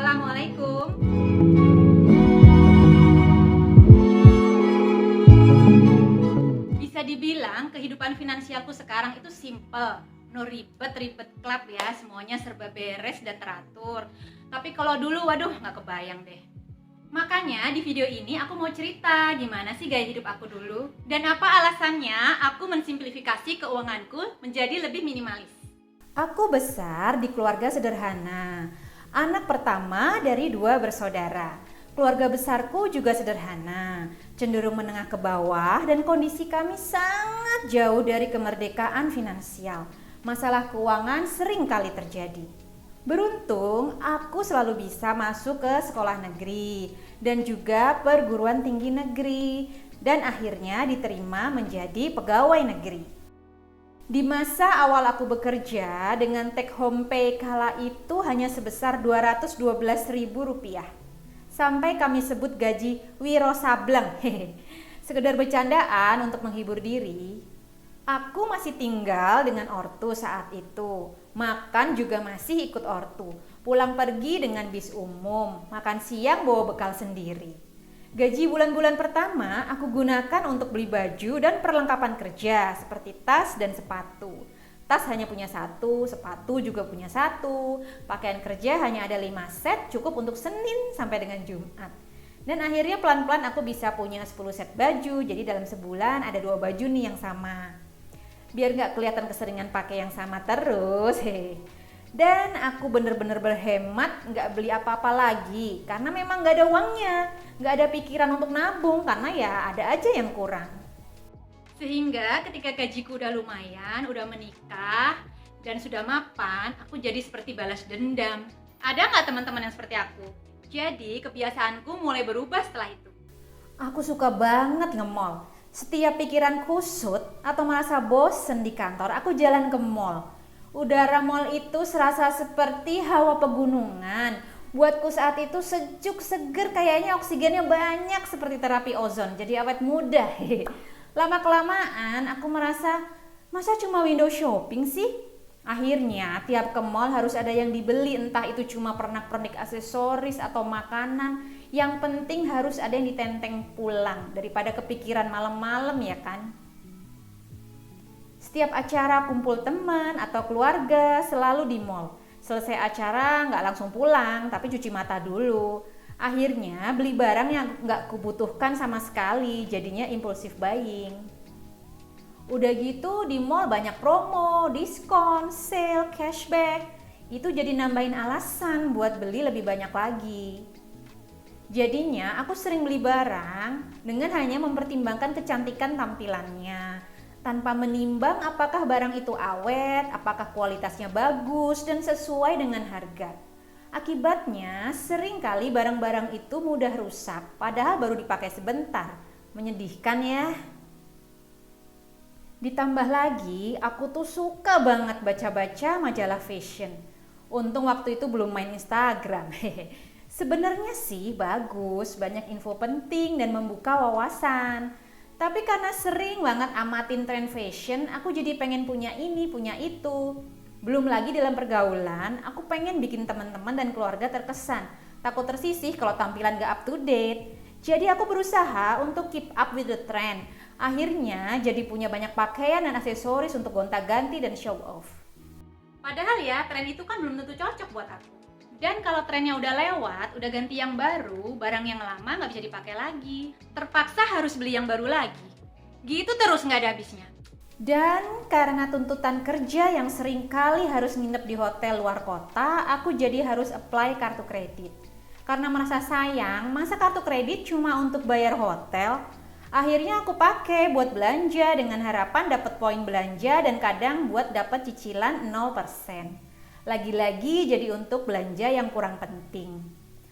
Assalamualaikum. Bisa dibilang kehidupan finansialku sekarang itu simple, no ribet-ribet klub ya, semuanya serba beres dan teratur. Tapi kalau dulu, waduh nggak kebayang deh. Makanya di video ini aku mau cerita gimana sih gaya hidup aku dulu dan apa alasannya aku mensimplifikasi keuanganku menjadi lebih minimalis. Aku besar di keluarga sederhana, anak pertama dari 2 bersaudara. Keluarga besarku juga sederhana, cenderung menengah ke bawah dan kondisi kami sangat jauh dari kemerdekaan finansial. Masalah keuangan sering kali terjadi. Beruntung aku selalu bisa masuk ke sekolah negeri dan juga perguruan tinggi negeri dan akhirnya diterima menjadi pegawai negeri. Di masa awal aku bekerja dengan take home pay kala itu hanya sebesar Rp212.000. Sampai kami sebut gaji Wiro Sableng. Sekedar bercandaan untuk menghibur diri. Aku masih tinggal dengan ortu saat itu. Makan juga masih ikut ortu. Pulang pergi dengan bis umum. Makan siang bawa bekal sendiri. Gaji bulan-bulan pertama aku gunakan untuk beli baju dan perlengkapan kerja seperti tas dan sepatu. Tas hanya punya 1, sepatu juga punya 1. Pakaian kerja hanya ada 5 set, cukup untuk Senin sampai dengan Jumat. Dan akhirnya pelan-pelan aku bisa punya 10 set baju. Jadi dalam sebulan ada 2 baju nih yang sama. Biar gak kelihatan keseringan pakai yang sama terus. Dan aku bener-bener berhemat, gak beli apa-apa lagi. Karena memang gak ada uangnya. Gak ada pikiran untuk nabung karena ya ada aja yang kurang. Sehingga ketika gajiku udah lumayan, udah menikah dan sudah mapan, aku jadi seperti balas dendam. Ada nggak teman-teman yang seperti aku? Jadi kebiasaanku mulai berubah setelah itu. Aku suka banget nge-mall. Setiap pikiran kusut atau merasa bosen di kantor, aku jalan ke mall. Udara mall itu serasa seperti hawa pegunungan. Buatku saat itu sejuk, seger, kayaknya oksigennya banyak seperti terapi ozon. Jadi awet muda. Lama-kelamaan aku merasa, masa cuma window shopping sih? Akhirnya tiap ke mall harus ada yang dibeli, entah itu cuma pernak-pernik aksesoris atau makanan. Yang penting harus ada yang ditenteng pulang daripada kepikiran malam-malam ya kan. Setiap acara kumpul teman atau keluarga selalu di mall. Selesai acara nggak langsung pulang tapi cuci mata dulu. Akhirnya beli barang yang nggak kubutuhkan sama sekali, jadinya impulsif buying. Udah gitu di mall banyak promo, diskon, sale, cashback. Itu jadi nambahin alasan buat beli lebih banyak lagi. Jadinya aku sering beli barang dengan hanya mempertimbangkan kecantikan tampilannya, tanpa menimbang apakah barang itu awet, apakah kualitasnya bagus dan sesuai dengan harga. Akibatnya sering kali barang-barang itu mudah rusak padahal baru dipakai sebentar. Menyedihkan ya. Ditambah lagi aku tuh suka banget baca-baca majalah fashion. Untung waktu itu belum main Instagram. Sebenarnya sih bagus, banyak info penting dan membuka wawasan. Tapi karena sering banget amatin tren fashion, aku jadi pengen punya ini, punya itu. Belum lagi dalam pergaulan, aku pengen bikin teman-teman dan keluarga terkesan. Takut tersisih kalau tampilan gak up to date. Jadi aku berusaha untuk keep up with the trend. Akhirnya jadi punya banyak pakaian dan aksesoris untuk gonta-ganti dan show off. Padahal ya tren itu kan belum tentu cocok buat aku. Dan kalau trennya udah lewat, udah ganti yang baru, barang yang lama nggak bisa dipakai lagi. Terpaksa harus beli yang baru lagi. Gitu terus nggak ada habisnya. Dan karena tuntutan kerja yang sering kali harus nginep di hotel luar kota, aku jadi harus apply kartu kredit. Karena merasa sayang, masa kartu kredit cuma untuk bayar hotel? Akhirnya aku pakai buat belanja dengan harapan dapat poin belanja dan kadang buat dapat cicilan 0%. Lagi-lagi jadi untuk belanja yang kurang penting.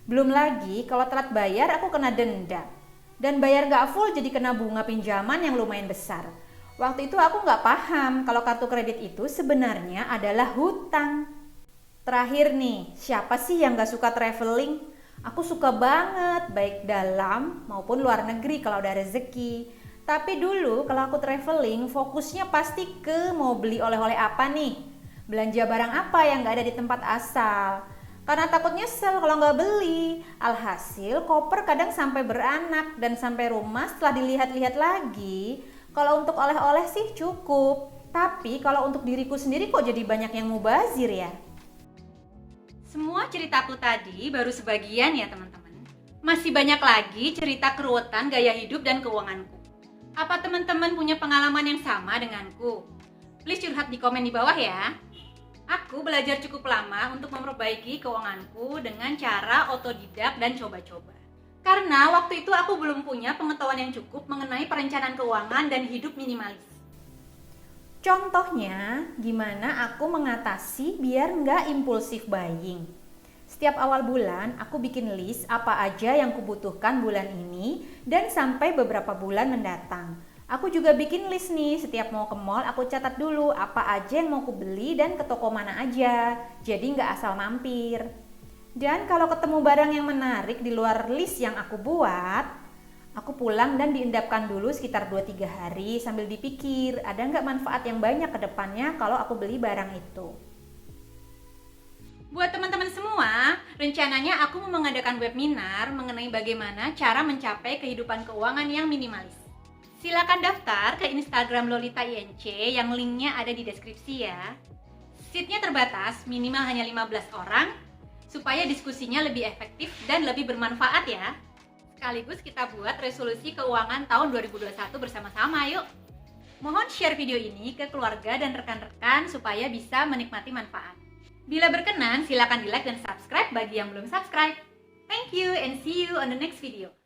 Belum lagi kalau telat bayar aku kena denda. Dan bayar gak full jadi kena bunga pinjaman yang lumayan besar. Waktu itu aku gak paham kalau kartu kredit itu sebenarnya adalah hutang. Terakhir nih, siapa sih yang gak suka traveling? Aku suka banget, baik dalam maupun luar negeri kalau ada rezeki. Tapi dulu kalau aku traveling fokusnya pasti ke mau beli oleh-oleh apa nih. Belanja barang apa yang gak ada di tempat asal. karena takut nyesel kalau nggak beli. Alhasil koper kadang sampai beranak dan sampai rumah setelah dilihat-lihat lagi, kalau untuk oleh-oleh sih cukup. Tapi kalau untuk diriku sendiri kok jadi banyak yang mubazir ya? Semua ceritaku tadi baru sebagian ya teman-teman. Masih banyak lagi cerita keruwetan gaya hidup dan keuanganku. Apa teman-teman punya pengalaman yang sama denganku? Please curhat di komen di bawah ya. Aku belajar cukup lama untuk memperbaiki keuanganku dengan cara otodidak dan coba-coba. Karena waktu itu aku belum punya pengetahuan yang cukup mengenai perencanaan keuangan dan hidup minimalis. Contohnya, gimana aku mengatasi biar nggak impulsif buying. Setiap awal bulan, aku bikin list apa aja yang kubutuhkan bulan ini dan sampai beberapa bulan mendatang. Aku juga bikin list nih, setiap mau ke mall aku catat dulu apa aja yang mau kubeli dan ke toko mana aja. Jadi nggak asal mampir. Dan kalau ketemu barang yang menarik di luar list yang aku buat, aku pulang dan diendapkan dulu sekitar 2-3 hari sambil dipikir ada nggak manfaat yang banyak ke depannya kalau aku beli barang itu. Buat teman-teman semua, rencananya aku mau mengadakan webinar mengenai bagaimana cara mencapai kehidupan keuangan yang minimalis. Silakan daftar ke Instagram Lolita INC yang linknya ada di deskripsi ya. Seatnya terbatas, minimal hanya 15 orang, supaya diskusinya lebih efektif dan lebih bermanfaat ya. Sekaligus kita buat resolusi keuangan tahun 2021 bersama-sama yuk. Mohon share video ini ke keluarga dan rekan-rekan supaya bisa menikmati manfaat. Bila berkenan, silakan di like dan subscribe bagi yang belum subscribe. Thank you and see you on the next video.